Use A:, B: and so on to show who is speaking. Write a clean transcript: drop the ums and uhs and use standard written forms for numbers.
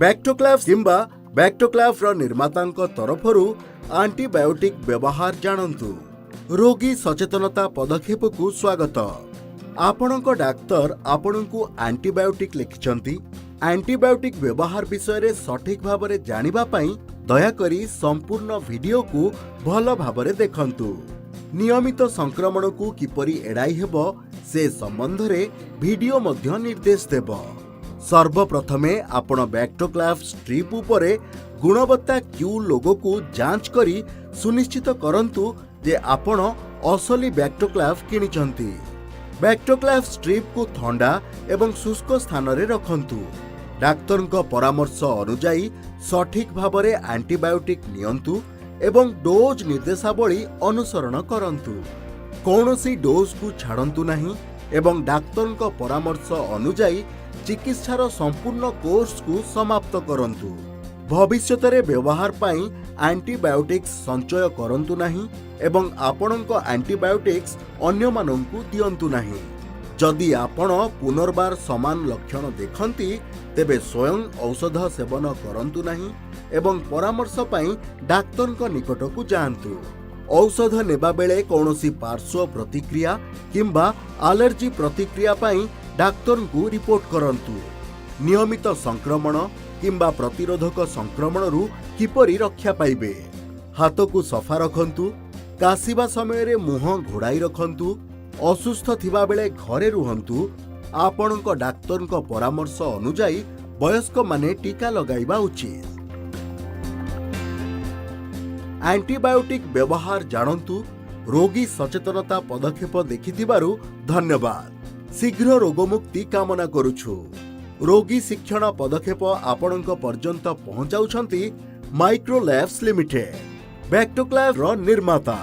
A: बैक्टोक्लाव किंबा बैक्टोक्लाव रो निर्मातांक तरफरु एंटीबायोटिक व्यवहार जानतु। रोगी सचेतनता पदक्षेप को स्वागत। आपणक डाक्तर आपणकु एंटीबायोटिक लिखिछंती। एंटीबायोटिक व्यवहार विषय रे सठिक भाबरे जानिबा पई दयाकरी संपूर्ण वीडियो को भल भाबरे देखंतु। नियमित संक्रमण को किपरि एड़ाई हेबो से संबंध रे वीडियो मध्य निर्देश देबो। सर्वप्रथमे आपण बैक्टोक्लाव स्ट्रिप उपरे गुणवत्ता क्यू लोगो को जांच करी सुनिश्चित करंतु जे आपण असली बैक्टोक्लाव किनिचंती। बैक्टोक्लाव स्ट्रिप को ठंडा एवं शुष्क स्थान रे रखंतु। डाक्तरक परामर्श अनुजाई सठिक भाबरे एंटीबायोटिक नियंतु एवं डोज निर्देशावली अनुसरण करंतु। कौनसी डोज को छाड़ंतु नहीं एवं डाक्तरक परामर्श अनुजाई चिकित्सार संपूर्ण कोर्स को समाप्त करंतु। भविष्यत रे व्यवहार पाई एंटीबायोटिक्स संचय करंतु नहीं एवं आपणक एंटीबायोटिक्स अन्य मानंकु दियंतु नहीं। जदि आपण पुनर्बार समान लक्षण देखंती तेबे स्वयं औषध सेवन करंतु नहीं एवं परामर्श पाई डाक्तरक निकट को जांतु। औषध नेबा बेले कौनसी पार्श्व प्रतिक्रिया किंबा एलर्जी प्रतिक्रिया पाई डाक्तर को रिपोर्ट करंतु। नियमित संक्रमण किंबा प्रतिरोधक संक्रमण रु किपरि रक्षा पाइबे। हाथ को सफा रखंतु। काशिबा समय रे मुह घोड़ाई रखंतु। असुस्थ थिबा बेले घरे रुहंतु। आपणक डाक्तरक परामर्श अनुजाई वयस्क माने टीका लगाइबा उचित। एंटीबायोटिक व्यवहार जानतु। रोगी सचेतनता पदक्षेप देखिथिबारु धन्यवाद। शीघ्र रोगमुक्ति कामना करुछु। रोगी शिक्षण पदक्षेप आपणक पर्यंत पहुंचाउछंती माइक्रोलैब्स लिमिटेड, बैक्टोक्लाव रो निर्माता।